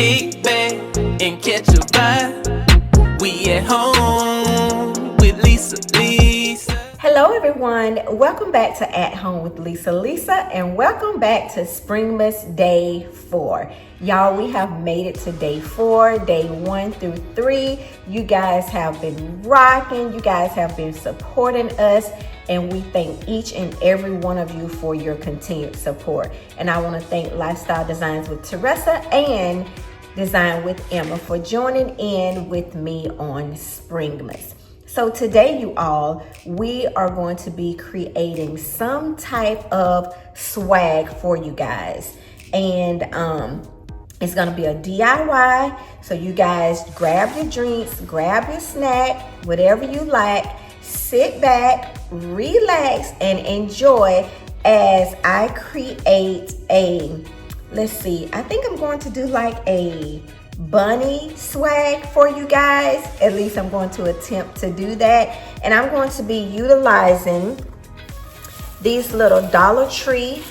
kick back and catch a vibe. We at home with Lisa. Hello everyone, welcome back to At Home with Lisa, and welcome back to Springmas Day 4. Y'all, we have made it to Day 4, Day 1 through 3. You guys have been rocking, you guys have been supporting us, and we thank each and every one of you for your continued support. And I want to thank Lifestyle Designs with Teresa and Design with Emma for joining in with me on Springmas. So today, you all, we are going to be creating some type of swag for you guys. And it's gonna be a DIY. So you guys grab your drinks, grab your snack, whatever you like, sit back, relax, and enjoy as I create a, let's see, I think I'm going to do like a bunny swag for you guys. At least I'm going to attempt to do that. And I'm going to be utilizing these little Dollar Tree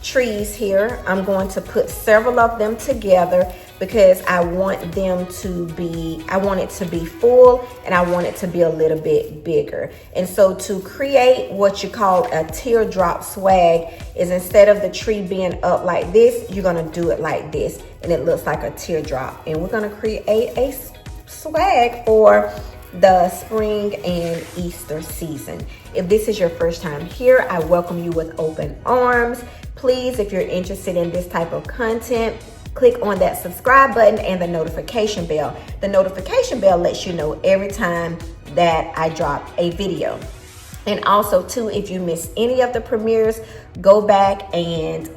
trees here. I'm going to put several of them together because I want it to be full, and I want it to be a little bit bigger. And so to create what you call a teardrop swag is, instead of the tree being up like this, you're gonna do it like this, and it looks like a teardrop. And we're gonna create a swag for the spring and Easter season. If this is your first time here, I welcome you with open arms. Please, if you're interested in this type of content, click on that subscribe button and the notification bell. The notification bell lets you know every time that I drop a video. And also too, if you miss any of the premieres, go back and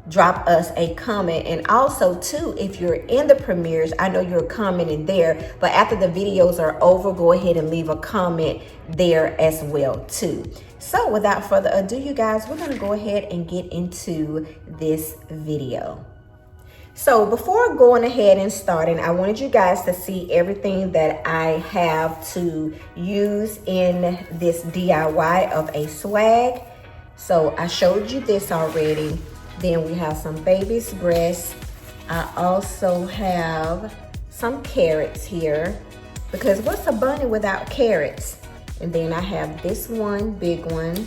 drop us a comment. And also too, if you're in the premieres, I know you're commenting there, but after the videos are over, go ahead and leave a comment there as well too. So without further ado, you guys, we're gonna go ahead and get into this video. So before going ahead and starting, I wanted you guys to see everything that I have to use in this DIY of a swag. So I showed you this already. Then we have some baby's breasts. I also have some carrots here, because what's a bunny without carrots? And then I have this one, big one.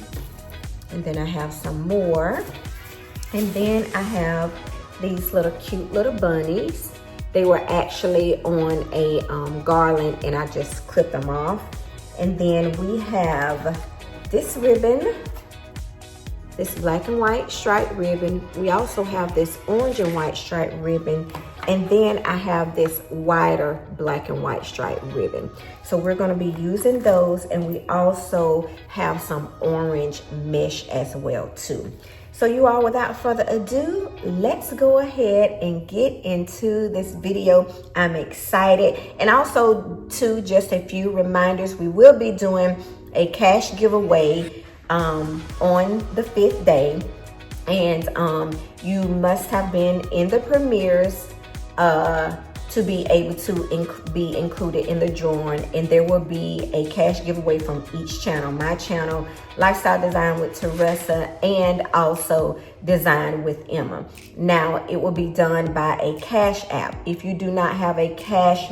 And then I have some more. And then I have these little cute little bunnies. They were actually on a garland, and I just clipped them off. And then we have this ribbon, this black and white striped ribbon. We also have this orange and white striped ribbon. And then I have this wider black and white striped ribbon. So we're gonna be using those, and we also have some orange mesh as well too. So you all, without further ado, let's go ahead and get into this video. I'm excited. And also too, just a few reminders, we will be doing a cash giveaway on the 5th day. And you must have been in the premieres to be able to be included in the drawing, and there will be a cash giveaway from each channel. My channel, Lifestyle Design with Teresa, and also Design with Emma. Now, it will be done by a cash app. If you do not have a cash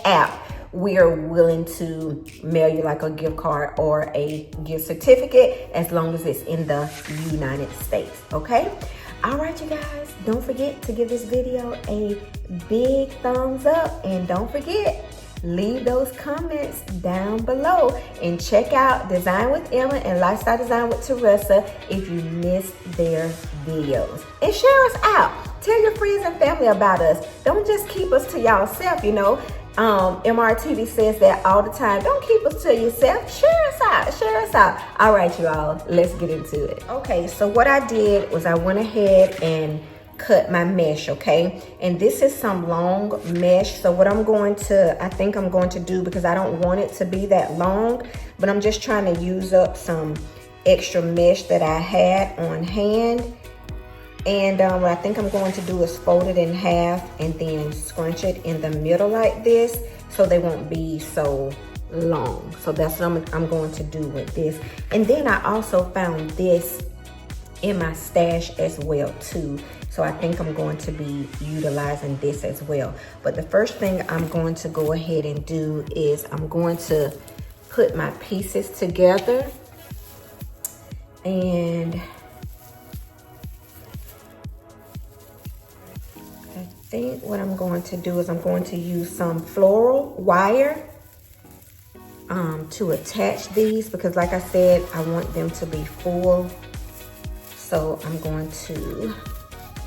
app, we are willing to mail you like a gift card or a gift certificate, as long as it's in the United States, okay? All right, you guys, don't forget to give this video a big thumbs up, and don't forget, leave those comments down below, and check out Design with Emma and Lifestyle Design with Teresa if you missed their videos. And share us out. Tell your friends and family about us. Don't just keep us to yourself, you know. MRTV says that all the time. Don't keep us to yourself. Share us out. Share us out. All right, you all. Let's get into it. Okay, so what I did was I went ahead and cut my mesh, okay? And this is some long mesh. So what I think I'm going to do, because I don't want it to be that long, but I'm just trying to use up some extra mesh that I had on hand. And what I think I'm going to do is fold it in half and then scrunch it in the middle like this, so they won't be so long. So that's what I'm going to do with this. And then I also found this in my stash as well too. So I think I'm going to be utilizing this as well. But the first thing I'm going to go ahead and do is I'm going to put my pieces together. And I think what I'm going to do is I'm going to use some floral wire to attach these, because like I said, I want them to be full. So I'm going to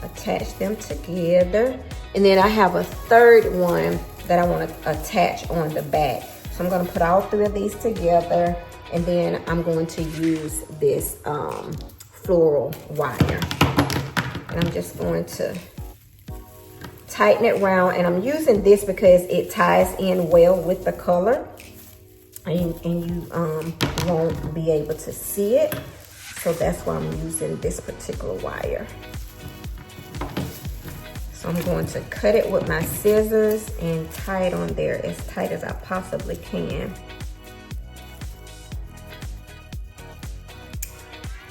attach them together. And then I have a third one that I want to attach on the back. So I'm going to put all three of these together, and then I'm going to use this floral wire. And I'm just going to tighten it round, and I'm using this because it ties in well with the color, and you won't be able to see it. So that's why I'm using this particular wire. So I'm going to cut it with my scissors and tie it on there as tight as I possibly can.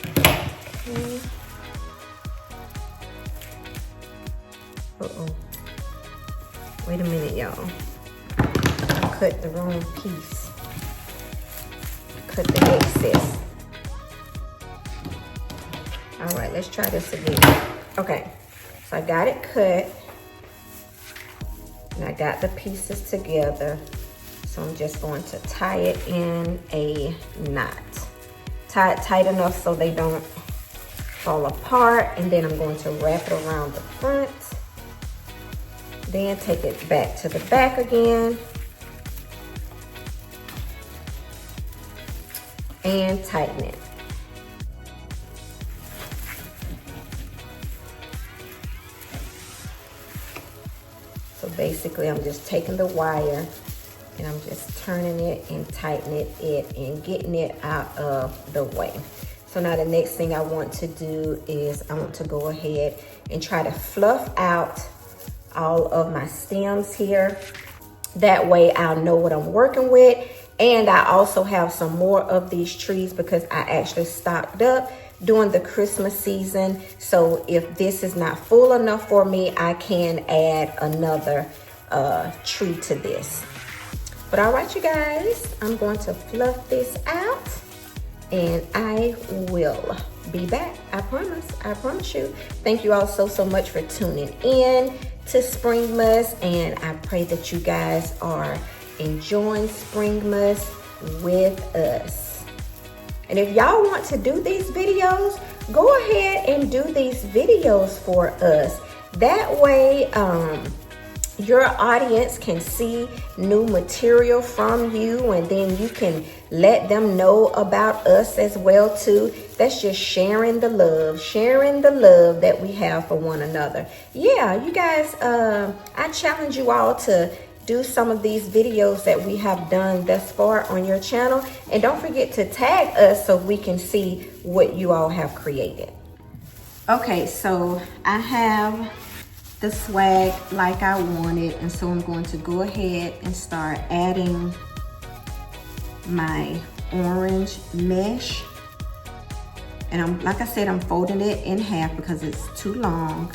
Okay. Uh-oh. Wait a minute, y'all. I cut the wrong piece. Cut the excess. All right, let's try this again. Okay, so I got it cut, and I got the pieces together. So I'm just going to tie it in a knot. Tie it tight enough so they don't fall apart, and then I'm going to wrap it around the front. Then take it back to the back again. And tighten it. So basically I'm just taking the wire and I'm just turning it and tightening it and getting it out of the way. So now the next thing I want to do is I want to go ahead and try to fluff out all of my stems here. That way I'll know what I'm working with. And I also have some more of these trees because I actually stocked up during the Christmas season. So if this is not full enough for me, I can add another tree to this. But all right, you guys, I'm going to fluff this out and I will be back. I promise you. Thank you all so much for tuning in to Springmas, and I pray that you guys are enjoying Springmas with us. And if y'all want to do these videos, go ahead and do these videos for us. That way your audience can see new material from you, and then you can let them know about us as well too. That's just sharing the love that we have for one another. Yeah, you guys, I challenge you all to do some of these videos that we have done thus far on your channel, and don't forget to tag us so we can see what you all have created. Okay, so I have the swag like I wanted, and so I'm going to go ahead and start adding my orange mesh. And like I said, I'm folding it in half because it's too long.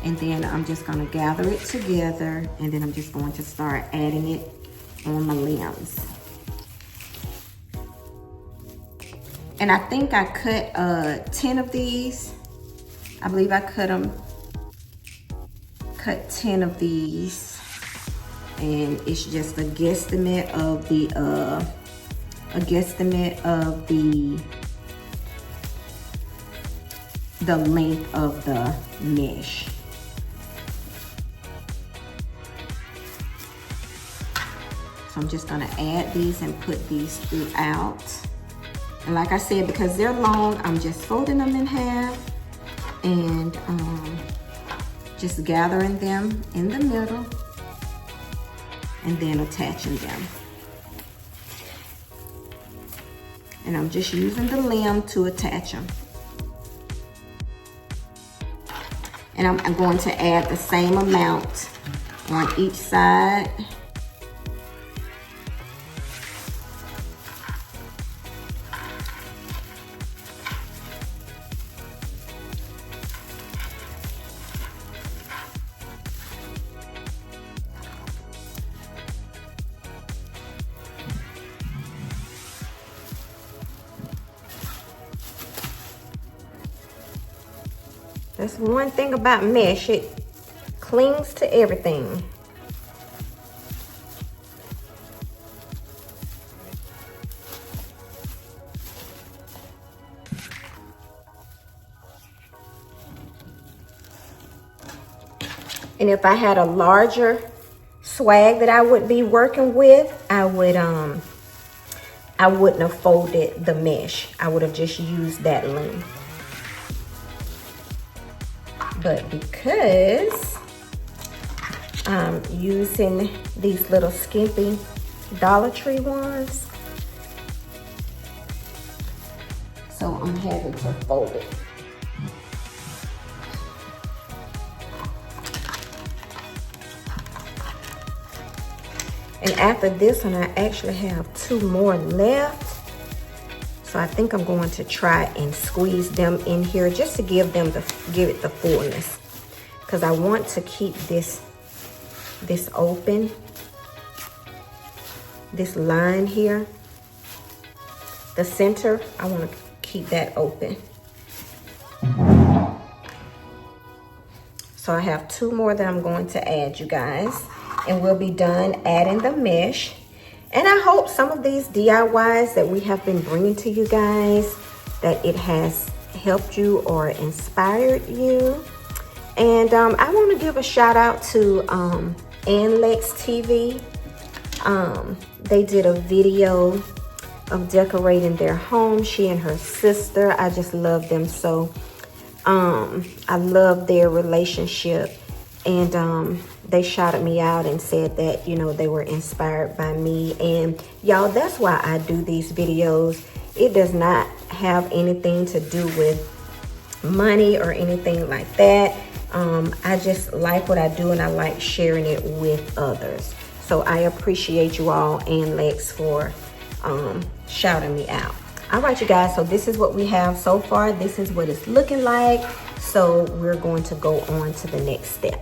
And then I'm just gonna gather it together, and then I'm just going to start adding it on my limbs. And I think I cut 10 of these. I believe I cut 10 of these. And it's just a guesstimate of the length of the mesh. So I'm just gonna add these and put these throughout. And like I said, because they're long, I'm just folding them in half and just gathering them in the middle and then attaching them. And I'm just using the limb to attach them. And I'm going to add the same amount on each side. That's one thing about mesh, it clings to everything. And if I had a larger swag that I would be working with, I wouldn't have folded the mesh. I would have just used that length. But because I'm using these little skimpy Dollar Tree ones, so I'm having to fold it. And after this one, I actually have 2 more left. So I think I'm going to try and squeeze them in here just to give it the fullness. Because I want to keep this open. This line here, the center, I want to keep that open. So I have 2 more that I'm going to add, you guys. And we'll be done adding the mesh. And I hope some of these DIYs that we have been bringing to you guys, that it has helped you or inspired you. And I want to give a shout out to Lex TV. They did a video of decorating their home, she and her sister. I just love them so. I love their relationship. And they shouted me out and said that, you know, they were inspired by me. And y'all, that's why I do these videos. It does not have anything to do with money or anything like that. I just like what I do, and I like sharing it with others. So I appreciate you all and Lex for shouting me out. All right, you guys, so this is what we have so far. This is what it's looking like. So we're going to go on to the next step.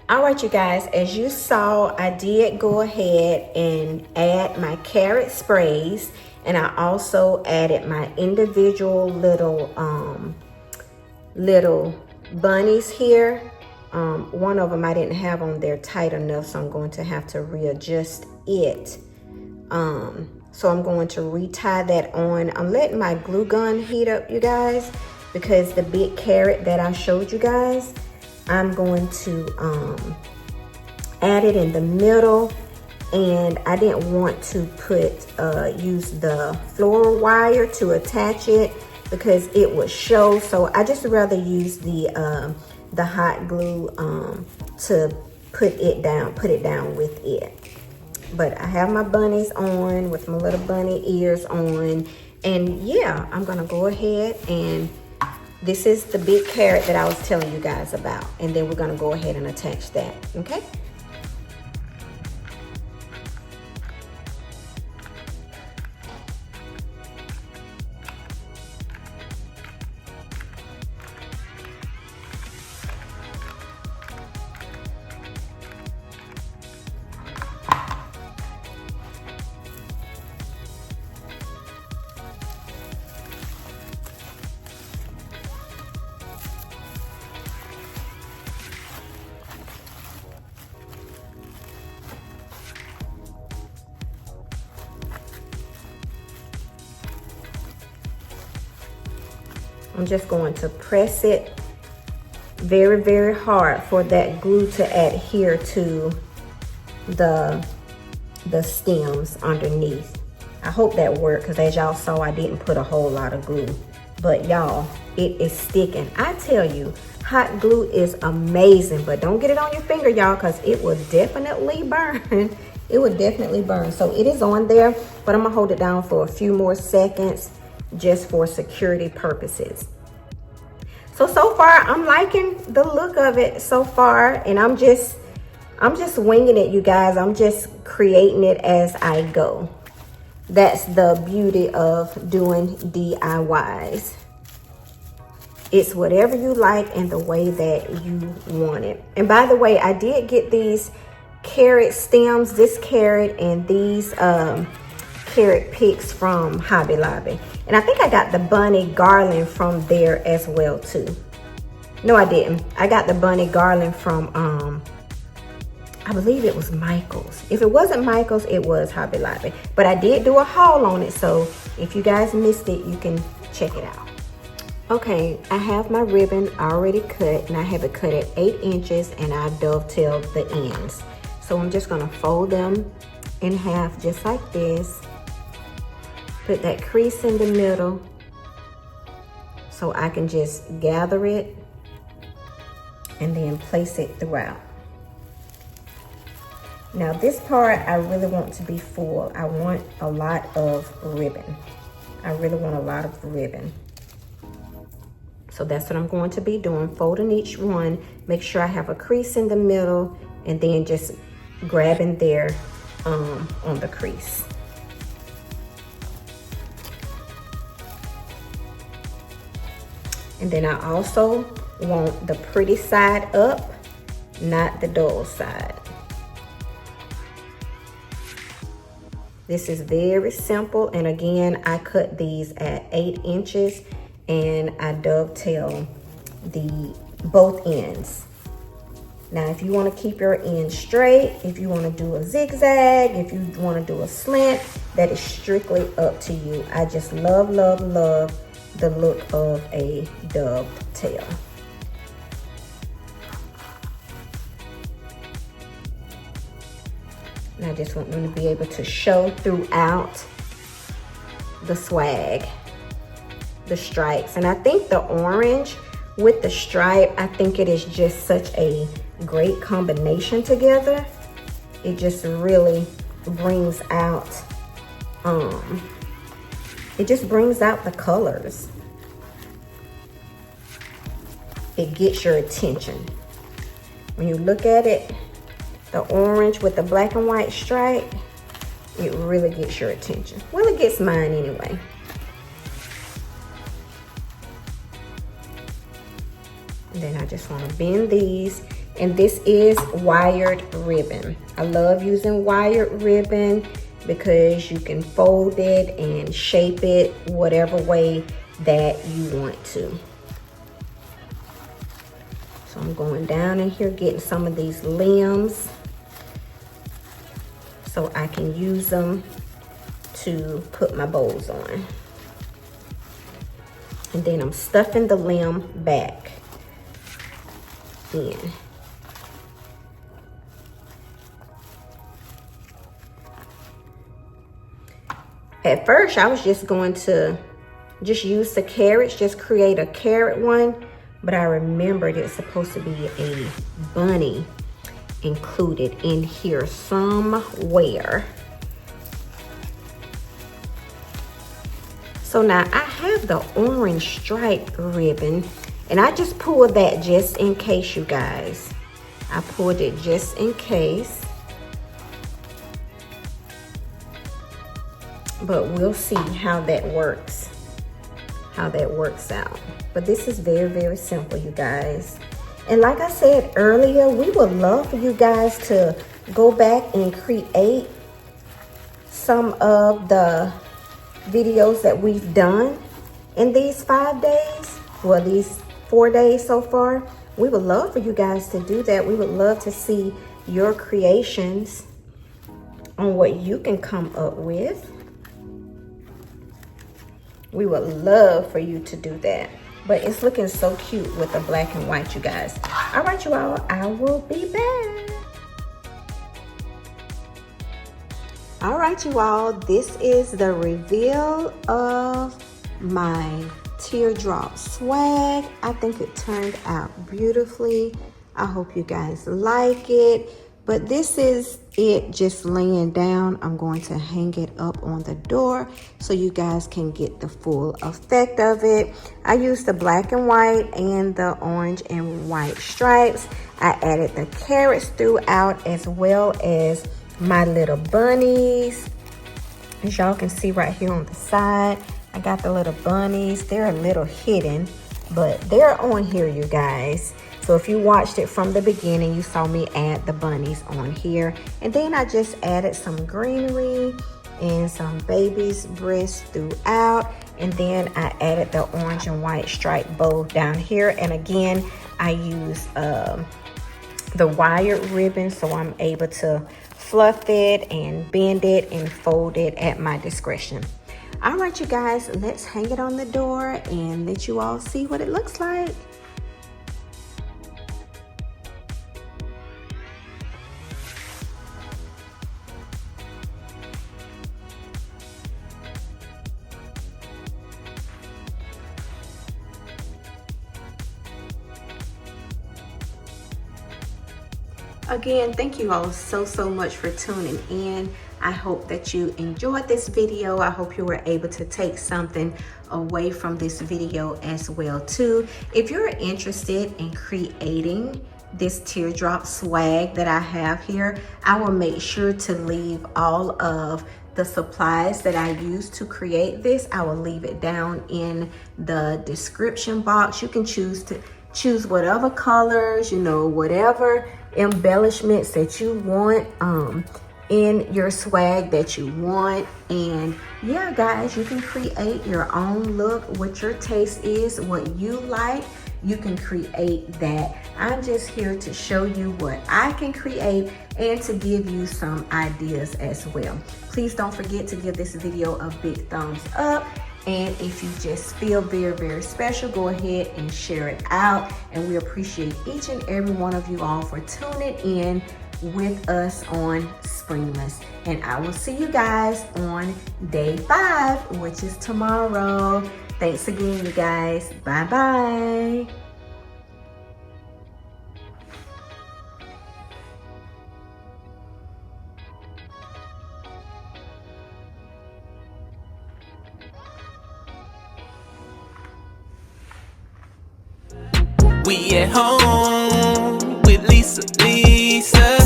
All right, you guys, as you saw, I did go ahead and add my carrot sprays, and I also added my individual little bunnies here. One of them I didn't have on there tight enough, so I'm going to have to readjust it. So I'm going to retie that on. I'm letting my glue gun heat up, you guys, because the big carrot that I showed you guys, I'm going to add it in the middle, and I didn't want to use the floral wire to attach it because it would show. So I just rather use the hot glue to put it down with it. But I have my bunnies on with my little bunny ears on. And yeah, I'm gonna go ahead and this is the big carrot that I was telling you guys about. And then we're gonna go ahead and attach that, okay? I'm just going to press it very, very hard for that glue to adhere to the stems underneath. I hope that worked, because as y'all saw, I didn't put a whole lot of glue. But y'all, it is sticking. I tell you, hot glue is amazing, but don't get it on your finger, y'all, because it will definitely burn. It would definitely burn. So it is on there, but I'm gonna hold it down for a few more seconds just for security purposes. So far I'm liking the look of it so far, and I'm just winging it, you guys. I'm just creating it as I go. That's the beauty of doing DIYs. It's whatever you like and the way that you want it. And by the way, I did get these carrot stems, this carrot and these carrot picks from Hobby Lobby. And I think I got the bunny garland from there as well too. No, I didn't. I got the bunny garland from, I believe it was Michael's. If it wasn't Michael's, it was Hobby Lobby. But I did do a haul on it, so if you guys missed it, you can check it out. Okay, I have my ribbon already cut, and I have it cut at 8 inches, and I've dovetailed the ends. So I'm just gonna fold them in half just like this. Put that crease in the middle so I can just gather it and then place it throughout. Now this part I really want to be full. I want a lot of ribbon. I really want a lot of ribbon. So that's what I'm going to be doing, folding each one. Make sure I have a crease in the middle and then just grabbing there on the crease. And then I also want the pretty side up, not the dull side. This is very simple, and again, I cut these at 8 inches and I dovetail both ends. Now, if you want to keep your end straight, if you want to do a zigzag, if you want to do a slant, that is strictly up to you. I just love, love, love the look of a dovetail. And I just want them to be able to show throughout the swag, the stripes. And I think the orange with the stripe, I think it is just such a great combination together. It just really brings out, it just brings out the colors. It gets your attention. When you look at it, the orange with the black and white stripe, it really gets your attention. Well, it gets mine anyway. And then I just want to bend these. And this is wired ribbon. I love using wired ribbon because you can fold it and shape it whatever way that you want to. So I'm going down in here, getting some of these limbs so I can use them to put my bows on. And then I'm stuffing the limb back in. At first, I was just going to just use the carrots, just create a carrot one, but I remembered it's supposed to be a bunny. included in here somewhere. So now I have the orange stripe ribbon, and I just pulled that just in case, you guys. I pulled it just in case. But we'll see how that works. How that works out. But this is very, very simple, you guys. And like I said earlier, we would love for you guys to go back and create some of the videos that we've done in these 5 days. Well, these 4 days so far. We would love for you guys to do that. We would love to see your creations on what you can come up with. We would love for you to do that. But it's looking so cute with the black and white, you guys. All right, you all, I will be back. All right, you all, this is the reveal of my teardrop swag. I think it turned out beautifully. I hope you guys like it. But this is it just laying down. I'm going to hang it up on the door so you guys can get the full effect of it. I used the black and white and the orange and white stripes. I added the carrots throughout, as well as my little bunnies. As y'all can see right here on the side, I got the little bunnies. They're a little hidden, but they're on here, you guys. So if you watched it from the beginning, you saw me add the bunnies on here. And then I just added some greenery and some baby's breasts throughout. And then I added the orange and white stripe bow down here. And again, I use the wired ribbon, so I'm able to fluff it and bend it and fold it at my discretion. All right, you guys, let's hang it on the door and let you all see what it looks like. Again, thank you all so much for tuning in. I hope that you enjoyed this video. I hope you were able to take something away from this video as well too. If you're interested in creating this teardrop swag that I have here, I will make sure to leave all of the supplies that I use to create this. I will leave it down in the description box. You can choose whatever colors, you know, whatever embellishments that you want in your swag that you want. And yeah, guys, you can create your own look, what your taste is, what you like. You can create that. I'm just here to show you what I can create and to give you some ideas as well. Please don't forget to give this video a big thumbs up. And if you just feel very special, go ahead and share it out. And we appreciate each and every one of you all for tuning in with us on Springmas. And I will see you guys on day 5, which is tomorrow. Thanks again, you guys. Bye-bye. We at home with Lisa.